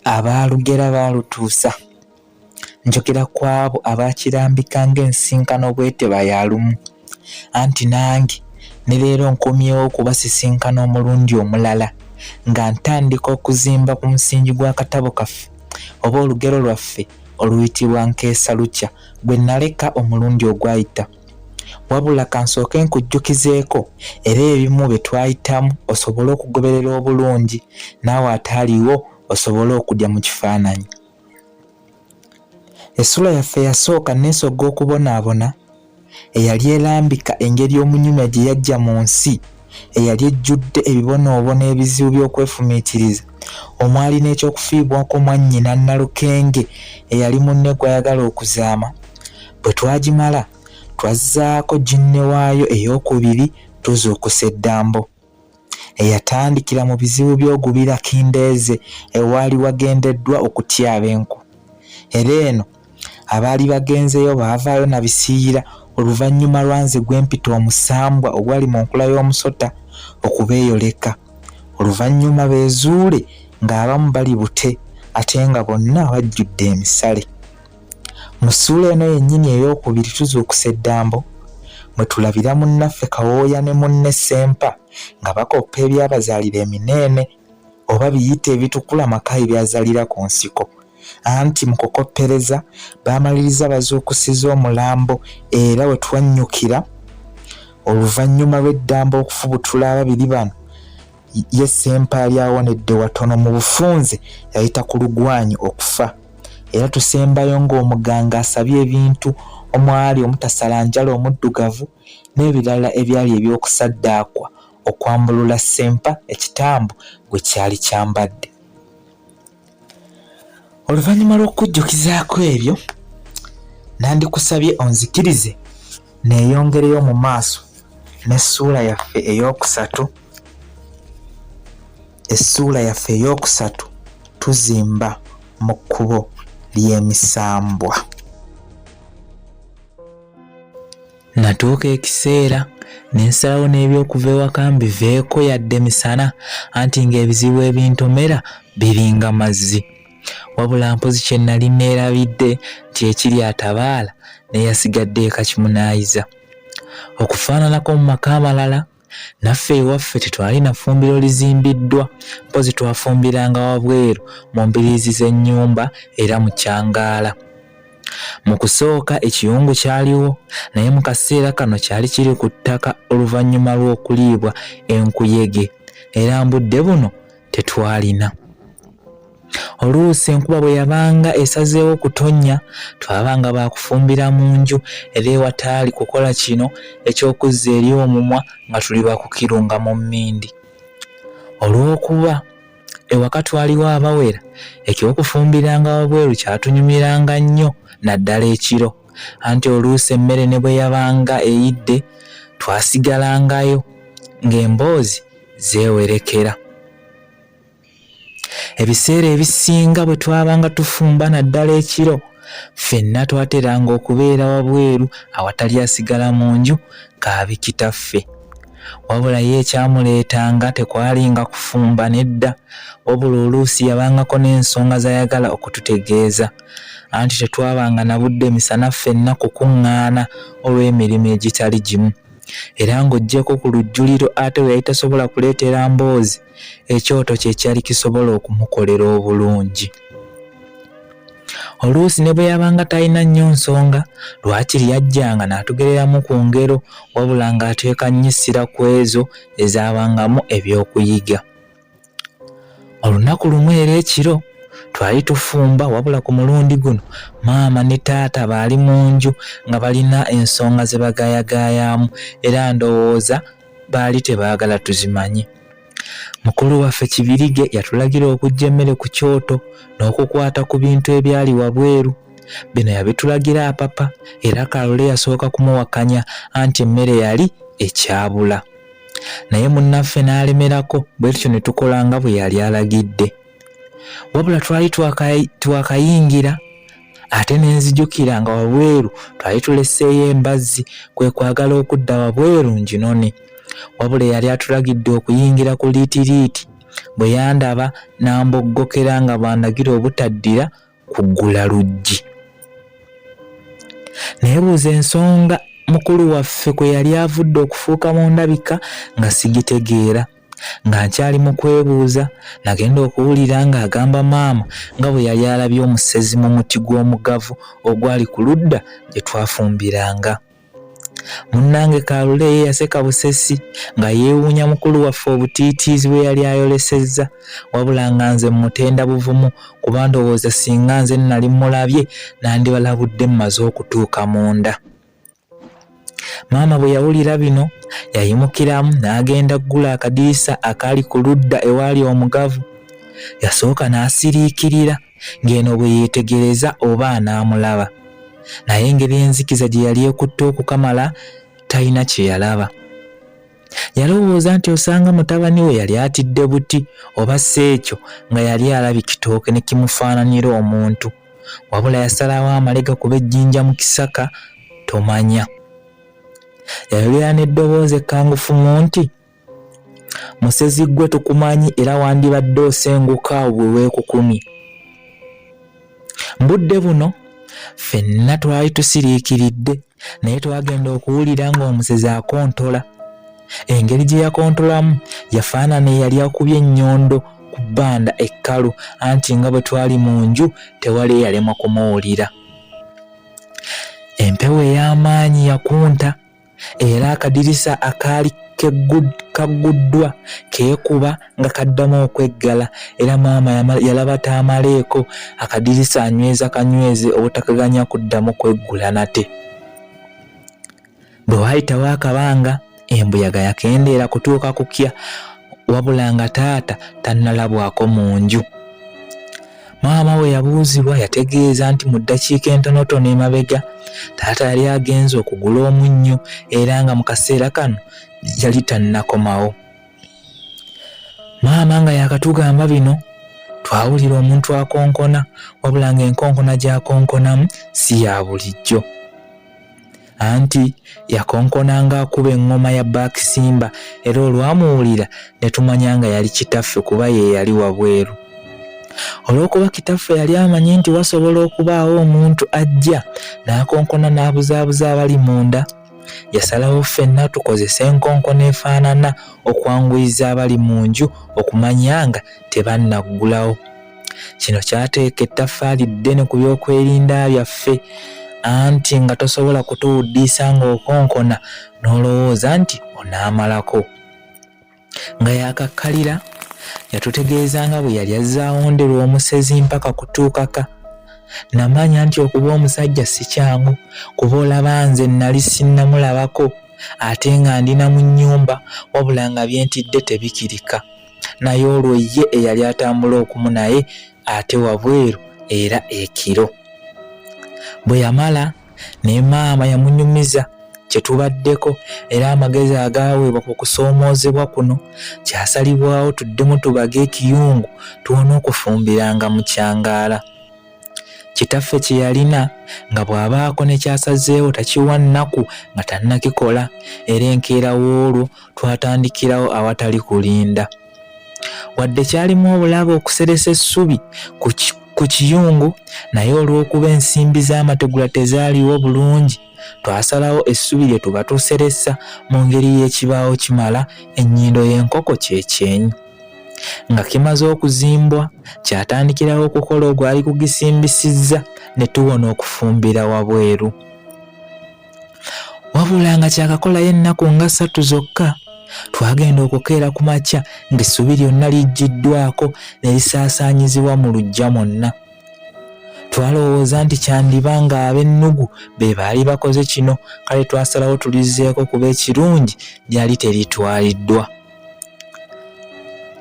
Abaalugera baalutuusa. Njogera ku abo abaakirambika ng'ensinkano bw'eteba ya lumu. Anti nange ne leero nkomyewo okubasisinkana omulundi omulala nga ntandika okuzimba ku musingi gw'akatabo kaffe oba olugero lwaffe oluyitibwa Nkeesa Lukya gwe naleka omulundi ogwayita. Wabula kansooke nkujjukizeeko era ebimu bye twayitamu osobole okugoberera obulungi naawe ataaliwo osobole okudya mu kifaananyi. Essula yaffe eyasooka neesogga okubonaabona eyali erambika engeri omunyumya gye yajja mu nsi eyali ejjudde ebibonoobono ebizibu by'okwefumiitiriza omwali n'ekyokufiibwako mwannyina Nalukenge eyali munne gw'ayagala okuzaama. Bwe twagimala twazzaako ginne waayo ey'okubiri tuzuukusa eddambo eyatandikira mu bizibu by'ogubira Kindeeze ewaali wagendeddwa okutyaba enku. Era eno abaali bagenzeyo baavaayo na bisiiyira oluvannyuma lwanze gw'empita omusambwa ogwali mu nkula y'omusota okubeeyoleka. Oluvannyuma beezuule ng'abamu bali bute ate nga bonna bajjudde emisale. Mu ssuula eno yennyini ey'okubiri tuzuukusa eddambo mwe tulabira munnaffe Kawooya ne munne Ssempa nga bakoppa ebyabazaalira eminene oba biyite ebitukula maka ebyazaalira ku nsiko. Anti mu kukoppereza baamaliriza bazuukusiza omulambo era we twannyukira oluvannyuma lw'eddambo okufubutula ababiri bano ye Ssempa yali awonedde watono mu bufunze yayita ku lugwanyi okufa. Era tusembayo ng'omuganga asabye ebintu omwali omutasalanjala omuddugavu n'ebirala ebyali eby'okusaddaakwa okwambulula Ssempa ekitambo gwe kyali kyambadde. Oluvannyuma lw'okujjukizaako ebyo nandikusabye onzikirize neeyongereyo mu maaso n'essuula yaffe ey'okusatu. Essuula yaffe ey'okusatu tuzimba mu kkubo ly'emisambwa. Natuuka ekiseera nensalawo n'ebyokuva ewaka mbiveeko yadde misana anti ng'ebizibu ebintomera biringa mazzi. Wabula mpozi kye nali neerabidde nti ekiri atabaala n'eyasigadde eka kimunaayiza. Okufaananako mu maka amalala naffe ewaffe tetwalina ffumbiro lizimbiddwa mpozi twafumbiranga wabweru mu mbiriizi z'ennyumba era mu kyangaala. Mu kusooka ekiyungu kyaliwo naye mu kaseera kano kyali kiri ku ttaka oluvannyuma lw'okuliibwa enkuyege era mbudde buno tetwalina. Oluusi enkuba bwe yabanga esazeewo kutonnya twabanga baakufumbira mu nju era ewataali kukola kino eky'okuzza eri omumwa nga tuli bakukirunga mu mmindi. Olw'okuba ewaka twaliwo abawera eky'okufumbiranga wabweru kyatunyumiranga nnyo naddala ekiro anti oluusi emmere ne bwe yabanga eyidde twasigalangayo ng'emboozi zeewerekera. Ebiseera ebisinga bwe twabanga tufumba naddala ekiro ffenna twateranga okubeera wabweru awatali asigala mu nju kaabi kitaffe. Wabula ye ekyamuleetanga tekwalinga kufumba nedda wabula oluusi yabangako n'ensonga z'ayagala okututegeeza anti tetwabanga na budde misana ffenna kukuŋŋaana olw'emirimu egitali gimu. Era ng'oggyeko ku lujjuliro ate we yali tasobola kuleetera mboozi ekyoto kye kyali kisobola okumukolera obulungi. Oluusi ne bwe yabanga talina nnyo nsonga lwakiri yajjanga n'atugereramu ku ngero wabula ng'ateeka nnyisira ku ezo ezaabangamu ebyokuyiga. Olunaku lumu era ekiro twali tufumba wabula ku mulundi guno maama ne taata baali mu nju nga balina ensonga ze bagaayagaayamu era ndowooza baali tebaagala tuzimanye. Mukulu waffe Kibirige yatulagira okuggya emmere ku kyoto n'okukwata ku bintu ebyali wabweru Bino yabitulagira papa era Kalule yasooka kumuwakanya anti emmere yali ekyabula. Naye munnaffe n'alemerako, bwe tutyo ne tukola nga bwe yali alagidde. Wabula twali twakayingira ate ne nzijukira nga wabweru twali tulesseeyo embazzi, kwe kwagala okudda wabweru nginone. Wabula yali atulagidde okuyingira ku liitiriiti. Bwe yandaba n'amboggokera nga bwandagira obutaddira kuggula luggi. Neebuuza ensonga mukulu waffe kwe yali avudde okufuuka mu ndabika nga sigitegeera. Nga nkyali mu kwebuuza nagenda okuwulira ng'agamba maama nga bwe yali alabye omusezi mu muti gw'omugavu ogwali ku ludda gye twafumbiranga. Munnange Kalule ye yaseka busesi nga yeewuunya mukulu waffe obutiitiizi bwe yali ayolesezza, wabula nga nze mutenda buvumu kuba ndowooza singa nze nali mulabye nandibalabudde mmaze okutuuka munda. Maama bwe yawulira bino yayimukiramu n'agenda ggula akadirisa akaali ku ludda ewaali omugavu. Yasooka n'asiriikirira ng'eno bwe yeetegereza oba anaamulaba. Naye engeri enzikiza gye yali ekutte okukamala talina kye yalaba. Yalowooza nti osanga mutabani we yali atidde buti oba sseekyo nga yali alabye kitooke ne kimufaananira omuntu. Wabula yasalawo amalega kuba ejjinja mu kisaka tomanya. Yayolera n'eddoboozi ekkangufumu nti, musezi ggwe tukumanyi era wandibadde osenguka awo bwe weekukumye. Mbudde buno ffenna twali tusiriikiridde naye twagenda okuwulira ng'omusezi akontola. Engeri gye yakontolamu yafaanana eyali akubye ennyondo ku bbanda ekkalu, anti nga bwe twali mu nju tewali eyalemwa kumuwulira. Empewo ey'amaanyi yakunta era akadirisa akaali kagguddwa keekuba nga kaddamu okweggala, era maama yalaba taamaleeko akadirisa anyweza kanyweze obutakaganya kuddamu kweggula nate. Bwe waayitawo akabanga embuyaga yakendeera kutuuka kukya, wabula nga taata tannalabwako mu nju. Maama we yabuuzibwa yategeeza nti mu ddakiika entonotono emabega taata yali agenze okugula omunnyo era nga mu kaseera kano yali tannakomawo. Maama nga yakatugamba bino twawulira omuntu akonkona, wabula ng'enkonkona gy'akonkonamu si ya bulijjo. Anti yakonkona ng'akuba eŋŋoma ya baakisimba era olwamuwulira ne tumanya nga yali kitaffe kuba ye yali wabweru. Olw'okuba kitaffe yali amanyi nti wasobola okubaawo omuntu ajja n'akonkona n'abuzaabuza abali munda, yasalawo ffenna tukozese enkonkona efaanana okwanguyiza abali mu nju okumanya nga tebannaggulawo. Kino kyateeka ettaffaali ddene ku byokwerinda byaffe, anti nga tosobola kutuwuddiisa ng'okonkona n'olowooza nti onaamalako. Nga yakakkalira yatutegeeza nga bwe yali azaawonderwa omusezi mpaka kutuukaka. Namanya nti okuba omusajja si kyangu kuba olaba nze nali sinnamulabako ate nga ndina mu nnyumba, wabula nga byentidde tebikirika. Naye olwo ye eyali atambula okumu naye ate wabweru era ekiro. Bwe yamala ne maama yamunyumiza kye tubaddeko era amagezi agaaweebwa ku kusoomoozebwa kuno kyasalibwawo tuddemu tubage ekiyungu tuwona okufumbiranga mu kyangaala. Kitaffe kye yalina nga bw'abaako ne kyasazeewo takiwa nnaku nga tannakikola, era enkeera w'olwo twatandikirawo awatali kulinda. Wadde kyalimu obulabe okuseresa essubi ku kiyungu, naye olw'okuba ensimbi z'amategula tezaaliwo bulungi, twasalawo essubi lye tuba tuseresa mu ngeri y'ekibaawo kimala ennyindo y'enkoko kyekyenyi. Nga kimaze okuzimbwa kyatandikirawo okukola ogwali kugisimbisizza ne tuwona okufumbira wabweru. Wabula nga kyakakolayo ennaku nga 3 zokka, twagenda okukeera ku makya ng'essubi lyonna lijjiddwako ne lisaasaanyizibwa mu luggya mwonna. Twalowooza nti kyandiba nga ab'ennugu be baali bakoze kino, kale twasalawo tulizzeeko kuba ekirungi lyali teritwaliddwa.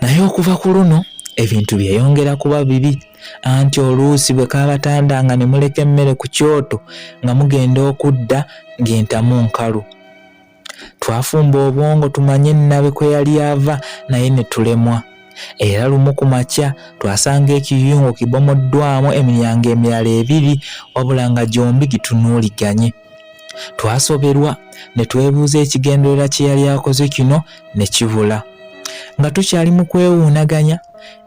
Naye okuva ku luno ebintu byeyongera kuba bibi, anti oluusi bwe kabatandanga ne muleka emmere ku kyoto nga mugenda okudda ng'entamu nkalu. Twafumba obwongo tumanye nnabe kwe yali ava naye ne tulemwa. Era lumu ku makya twasanga ekiyungu kibomoddwamu emiryango emirala 2 wabula nga gyombi gitunuuliganye. Twasoberwa ne twebuuza ekigenderera kye yali akoze kino ne kibula. Nga tukyali mu kwewuunaganya,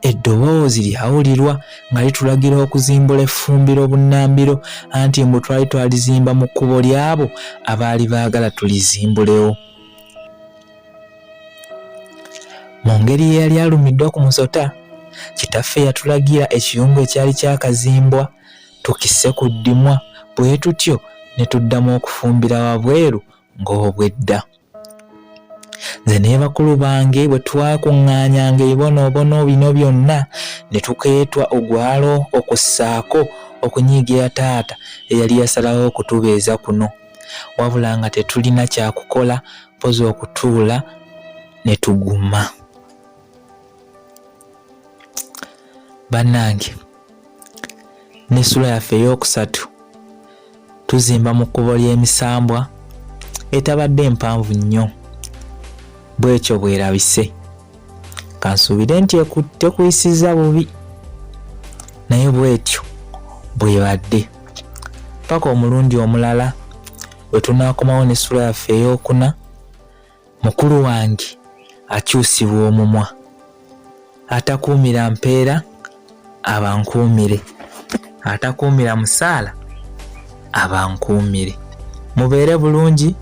eddoboozi lyawulirwa nga litulagira okuzimbula effumbiro bunnambiro, anti mbu twali twalizimba mu kkubo lyabo abaali baagala tulizimbulewo. Mu ngeri ye yali alumiddwa ku musota, kitaffe yatulagira ekiyungu ekyali kyakazimbwa tukisse ku ddimwa, bwe tutyo ne tuddamu okufumbira wabweru ng'obwedda. Nze ne bakulu bange bwe twakuŋŋaanyanga ebibonoobono bino byonna ne tukeetwa ogwalo okussaako okunyiigira taata eyali yasalawo okutubeeza kuno, wabula nga tetulina kyakukola mpozi okutuula ne tuguma. Bannange, n'essula yaffe ey'okusatu tuzimba mu kkubo ly'emisambwa etabadde mpanvu nnyo. Bwekyo bwerabise. Kansuubire nti tekuyisiza bubi, naye bwetyo bwebadde. Paka omulundi omulala bwe tunaakomawo n'essula yaffe ey'okuna, mukulu wange akyusibwa omumwa. Atakuumira mpeera abankuumire, atakuumira musaala abankuumire. Mubeere bulungi.